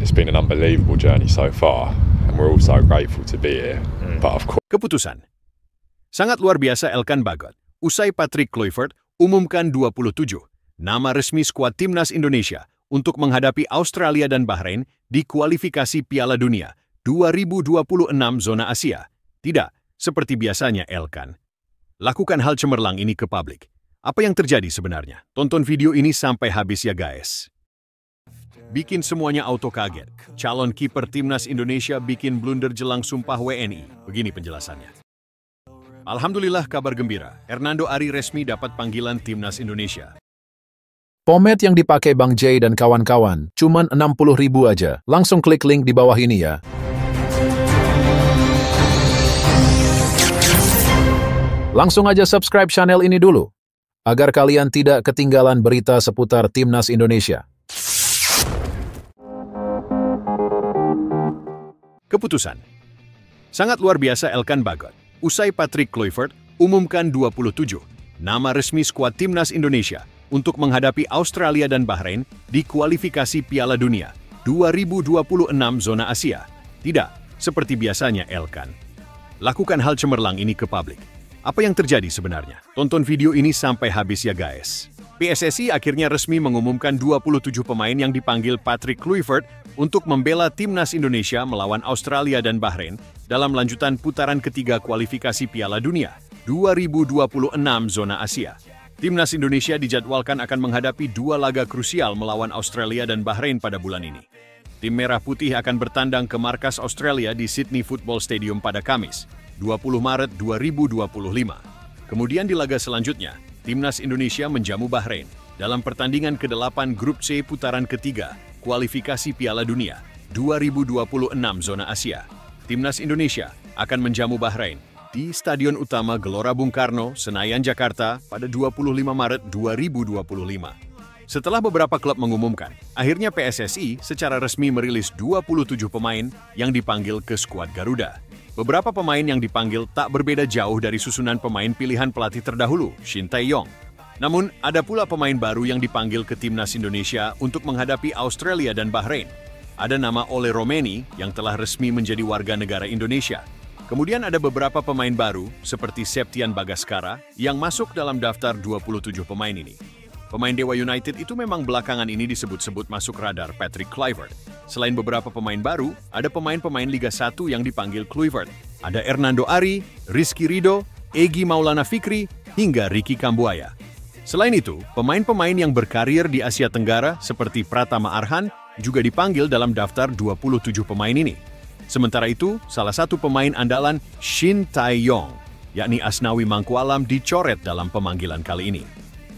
it's been an unbelievable journey so far, and we're all so grateful to be here. But of course, Keputusan. Sangat luar biasa Elkan Bagot. Usai Patrick Kluivert umumkan 27 nama resmi skuad Timnas Indonesia untuk menghadapi Australia dan Bahrain di kualifikasi Piala Dunia 2026 zona Asia. Tidak seperti biasanya Elkan lakukan hal cemerlang ini ke publik. Apa yang terjadi sebenarnya? Tonton video ini sampai habis ya guys. Bikin semuanya auto kaget. Calon kiper Timnas Indonesia bikin blunder jelang sumpah WNI. Begini penjelasannya. Alhamdulillah kabar gembira. Hernando Ari resmi dapat panggilan Timnas Indonesia. Pomade yang dipakai Bang J dan kawan-kawan cuman 60.000 aja. Langsung klik link di bawah ini ya. Langsung aja subscribe channel ini dulu, agar kalian tidak ketinggalan berita seputar Timnas Indonesia. Keputusan. Sangat luar biasa Elkan Bagot. Usai Patrick Kluivert umumkan 27 nama resmi skuad Timnas Indonesia untuk menghadapi Australia dan Bahrain di kualifikasi Piala Dunia 2026 zona Asia. Tidak seperti biasanya Elkan lakukan hal cemerlang ini ke publik. Apa yang terjadi sebenarnya? Tonton video ini sampai habis ya guys. PSSI akhirnya resmi mengumumkan 27 pemain yang dipanggil Patrick Kluivert untuk membela Timnas Indonesia melawan Australia dan Bahrain dalam lanjutan putaran ketiga kualifikasi Piala Dunia 2026 zona Asia. Timnas Indonesia dijadwalkan akan menghadapi dua laga krusial melawan Australia dan Bahrain pada bulan ini. Tim Merah Putih akan bertandang ke markas Australia di Sydney Football Stadium pada Kamis, 20 Maret 2025. Kemudian di laga selanjutnya, Timnas Indonesia menjamu Bahrain dalam pertandingan ke-8 Grup C putaran ketiga kualifikasi Piala Dunia 2026 zona Asia. Timnas Indonesia akan menjamu Bahrain di Stadion Utama Gelora Bung Karno, Senayan, Jakarta pada 25 Maret 2025. Setelah beberapa klub mengumumkan, akhirnya PSSI secara resmi merilis 27 pemain yang dipanggil ke skuad Garuda. Beberapa pemain yang dipanggil tak berbeda jauh dari susunan pemain pilihan pelatih terdahulu, Shin Tae-yong. Namun, ada pula pemain baru yang dipanggil ke Timnas Indonesia untuk menghadapi Australia dan Bahrain. Ada nama Ole Romeni yang telah resmi menjadi warga negara Indonesia. Kemudian ada beberapa pemain baru seperti Septian Bagaskara yang masuk dalam daftar 27 pemain ini. Pemain Dewa United itu memang belakangan ini disebut-sebut masuk radar Patrick Kluivert. Selain beberapa pemain baru, ada pemain-pemain Liga 1 yang dipanggil Kluivert. Ada Hernando Ari, Rizky Ridho, Egy Maulana Fikri, hingga Ricky Kambuaya. Selain itu, pemain-pemain yang berkarir di Asia Tenggara seperti Pratama Arhan juga dipanggil dalam daftar 27 pemain ini. Sementara itu, salah satu pemain andalan Shin Tae-yong, yakni Asnawi Mangkualam, dicoret dalam pemanggilan kali ini.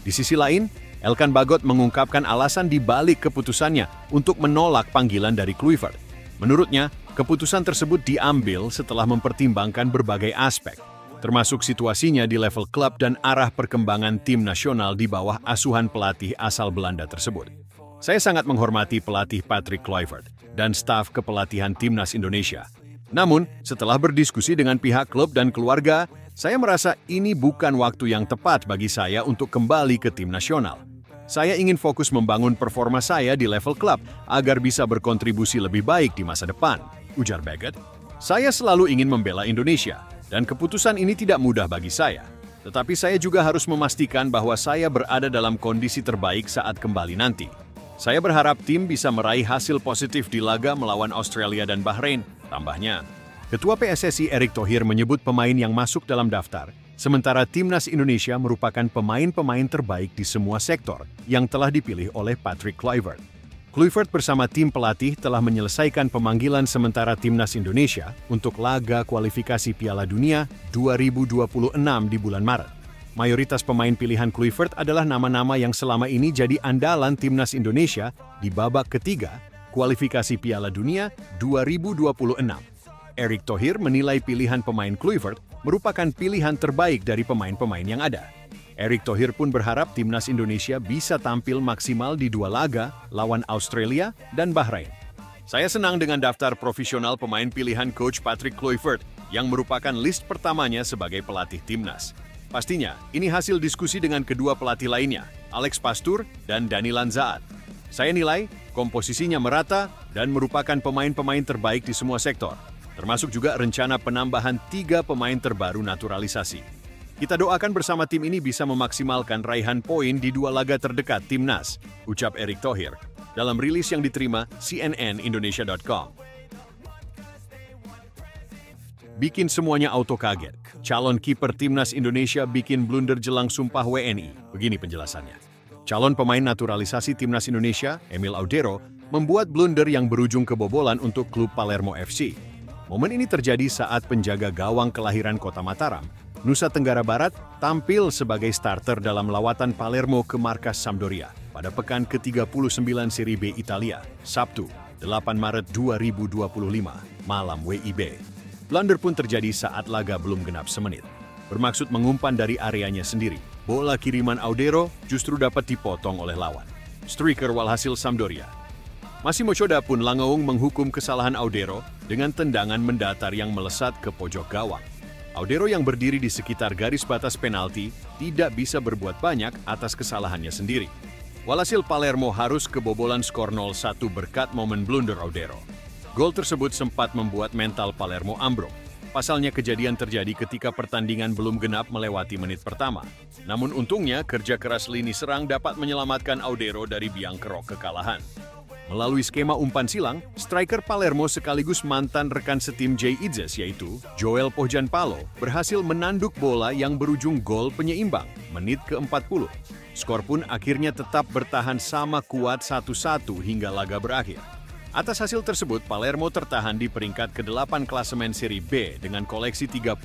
Di sisi lain, Elkan Bagot mengungkapkan alasan di balik keputusannya untuk menolak panggilan dari Kluivert. Menurutnya, keputusan tersebut diambil setelah mempertimbangkan berbagai aspek, termasuk situasinya di level klub dan arah perkembangan tim nasional di bawah asuhan pelatih asal Belanda tersebut. Saya sangat menghormati pelatih Patrick Kluivert dan staf kepelatihan Timnas Indonesia. Namun, setelah berdiskusi dengan pihak klub dan keluarga, saya merasa ini bukan waktu yang tepat bagi saya untuk kembali ke tim nasional. Saya ingin fokus membangun performa saya di level klub agar bisa berkontribusi lebih baik di masa depan, ujar Bagot. Saya selalu ingin membela Indonesia, dan keputusan ini tidak mudah bagi saya. Tetapi saya juga harus memastikan bahwa saya berada dalam kondisi terbaik saat kembali nanti. Saya berharap tim bisa meraih hasil positif di laga melawan Australia dan Bahrain, tambahnya. Ketua PSSI Erick Thohir menyebut pemain yang masuk dalam daftar, sementara Timnas Indonesia merupakan pemain-pemain terbaik di semua sektor yang telah dipilih oleh Patrick Kluivert. Kluivert bersama tim pelatih telah menyelesaikan pemanggilan sementara Timnas Indonesia untuk laga kualifikasi Piala Dunia 2026 di bulan Maret. Mayoritas pemain pilihan Kluivert adalah nama-nama yang selama ini jadi andalan Timnas Indonesia di babak ketiga kualifikasi Piala Dunia 2026. Erick Thohir menilai pilihan pemain Kluivert merupakan pilihan terbaik dari pemain-pemain yang ada. Erick Thohir pun berharap Timnas Indonesia bisa tampil maksimal di dua laga lawan Australia dan Bahrain. Saya senang dengan daftar profesional pemain pilihan Coach Patrick Kluivert yang merupakan list pertamanya sebagai pelatih Timnas. Pastinya, ini hasil diskusi dengan kedua pelatih lainnya, Alex Pastoor dan Dani Lanzaat. Saya nilai komposisinya merata dan merupakan pemain-pemain terbaik di semua sektor, termasuk juga rencana penambahan 3 pemain terbaru naturalisasi. Kita doakan bersama tim ini bisa memaksimalkan raihan poin di 2 laga terdekat timnas, ucap Erick Thohir dalam rilis yang diterima cnnindonesia.com. Bikin semuanya auto kaget. Calon kiper timnas Indonesia bikin blunder jelang sumpah WNI. Begini penjelasannya. Calon pemain naturalisasi timnas Indonesia, Emil Audero, membuat blunder yang berujung kebobolan untuk klub Palermo FC. Momen ini terjadi saat penjaga gawang kelahiran Kota Mataram, Nusa Tenggara Barat, tampil sebagai starter dalam lawatan Palermo ke markas Sampdoria pada pekan ke-39 Serie B Italia, Sabtu, 8 Maret 2025, malam WIB. Blunder pun terjadi saat laga belum genap semenit. Bermaksud mengumpan dari areanya sendiri, bola kiriman Audero justru dapat dipotong oleh lawan. Striker walhasil Sampdoria. Massimo Codà pun langaung menghukum kesalahan Audero dengan tendangan mendatar yang melesat ke pojok gawang. Audero yang berdiri di sekitar garis batas penalti tidak bisa berbuat banyak atas kesalahannya sendiri. Walhasil Palermo harus kebobolan skor 0-1 berkat momen blunder Audero. Gol tersebut sempat membuat mental Palermo ambruk. Pasalnya kejadian terjadi ketika pertandingan belum genap melewati menit pertama. Namun untungnya kerja keras lini serang dapat menyelamatkan Audero dari biang kerok kekalahan. Melalui skema umpan silang, striker Palermo sekaligus mantan rekan setim Jay Idzes yaitu Joel Pohjanpalo berhasil menanduk bola yang berujung gol penyeimbang menit ke-40. Skor pun akhirnya tetap bertahan sama kuat 1-1 hingga laga berakhir. Atas hasil tersebut, Palermo tertahan di peringkat ke-8 klasemen Serie B dengan koleksi 39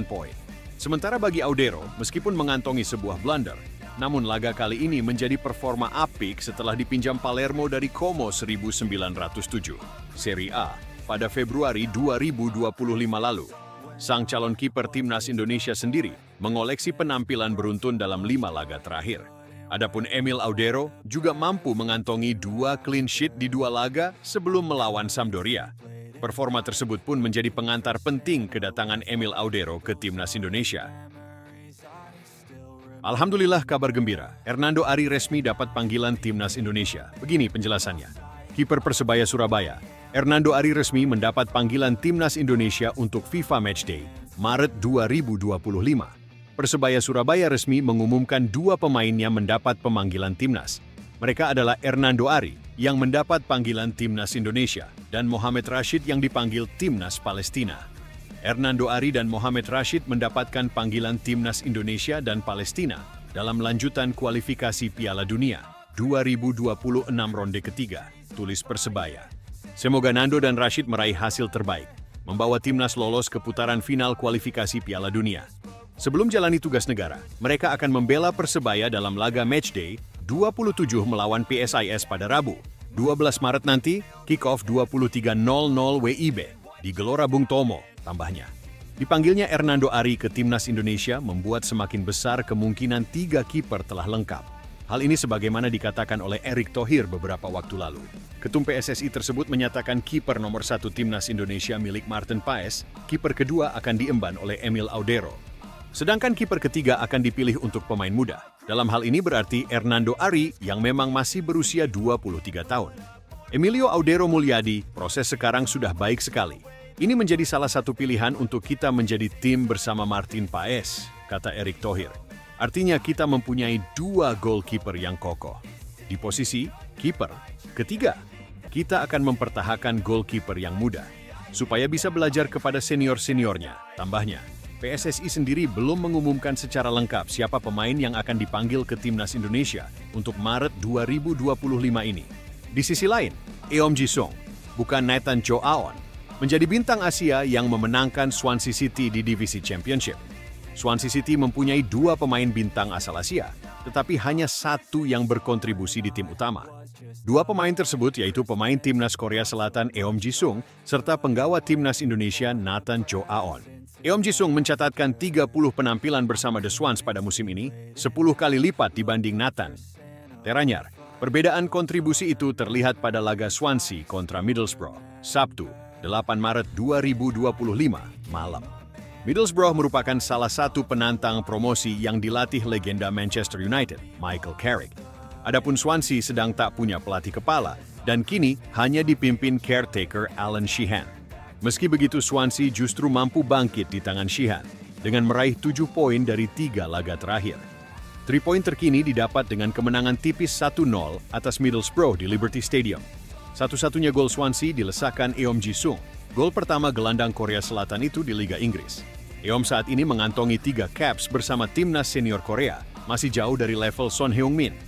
poin. Sementara bagi Audero, meskipun mengantongi sebuah blunder, namun laga kali ini menjadi performa apik setelah dipinjam Palermo dari Como 1907, Serie A, pada Februari 2025 lalu. Sang calon kiper timnas Indonesia sendiri mengoleksi penampilan beruntun dalam 5 laga terakhir. Adapun Emil Audero juga mampu mengantongi 2 clean sheet di 2 laga sebelum melawan Sampdoria. Performa tersebut pun menjadi pengantar penting kedatangan Emil Audero ke timnas Indonesia. Alhamdulillah kabar gembira, Hernando Ari resmi dapat panggilan timnas Indonesia. Begini penjelasannya. Kiper Persebaya Surabaya, Hernando Ari resmi mendapat panggilan timnas Indonesia untuk FIFA Matchday, Maret 2025. Persebaya Surabaya resmi mengumumkan 2 pemainnya mendapat pemanggilan timnas. Mereka adalah Hernando Ari yang mendapat panggilan timnas Indonesia dan Mohamed Rashid yang dipanggil timnas Palestina. Hernando Ari dan Mohamed Rashid mendapatkan panggilan timnas Indonesia dan Palestina dalam lanjutan kualifikasi Piala Dunia 2026 ronde ketiga, tulis Persebaya. Semoga Nando dan Rashid meraih hasil terbaik, membawa timnas lolos ke putaran final kualifikasi Piala Dunia. Sebelum jalani tugas negara, mereka akan membela Persebaya dalam laga Matchday 27 melawan PSIS pada Rabu, 12 Maret nanti, kick-off 23.00 WIB di Gelora Bung Tomo, tambahnya. Dipanggilnya Hernando Ari ke timnas Indonesia membuat semakin besar kemungkinan 3 kiper telah lengkap. Hal ini sebagaimana dikatakan oleh Erick Thohir beberapa waktu lalu. Ketum PSSI tersebut menyatakan kiper nomor 1 timnas Indonesia milik Martin Paes, kiper kedua akan diemban oleh Emil Audero. Sedangkan kiper ketiga akan dipilih untuk pemain muda. Dalam hal ini berarti Hernando Ari yang memang masih berusia 23 tahun. Emilio Audero Mulyadi, proses sekarang sudah baik sekali. Ini menjadi salah satu pilihan untuk kita menjadi tim bersama Martin Paes, kata Erick Thohir. Artinya kita mempunyai 2 goalkeeper yang kokoh. Di posisi kiper ketiga, kita akan mempertahankan goalkeeper yang muda, supaya bisa belajar kepada senior-seniornya, tambahnya. PSSI sendiri belum mengumumkan secara lengkap siapa pemain yang akan dipanggil ke timnas Indonesia untuk Maret 2025 ini. Di sisi lain, Eom Ji-sung, bukan Nathan Cho Aon, menjadi bintang Asia yang memenangkan Swansea City di divisi Championship. Swansea City mempunyai 2 pemain bintang asal Asia, tetapi hanya 1 yang berkontribusi di tim utama. 2 pemain tersebut yaitu pemain timnas Korea Selatan Eom Ji-sung serta penggawa timnas Indonesia Nathan Cho Aon. Eom Ji-sung mencatatkan 30 penampilan bersama The Swans pada musim ini, 10 kali lipat dibanding Nathan. Teranyar, perbedaan kontribusi itu terlihat pada laga Swansea kontra Middlesbrough, Sabtu, 8 Maret 2025, malam. Middlesbrough merupakan salah satu penantang promosi yang dilatih legenda Manchester United, Michael Carrick. Adapun Swansea sedang tak punya pelatih kepala dan kini hanya dipimpin caretaker Alan Sheehan. Meski begitu, Swansea justru mampu bangkit di tangan Sheehan dengan meraih 7 poin dari 3 laga terakhir. 3 poin terkini didapat dengan kemenangan tipis 1-0 atas Middlesbrough di Liberty Stadium. Satu-satunya gol Swansea dilesakan Eom Ji-sung, gol pertama gelandang Korea Selatan itu di Liga Inggris. Eom saat ini mengantongi 3 caps bersama timnas senior Korea, masih jauh dari level Son Heung-min.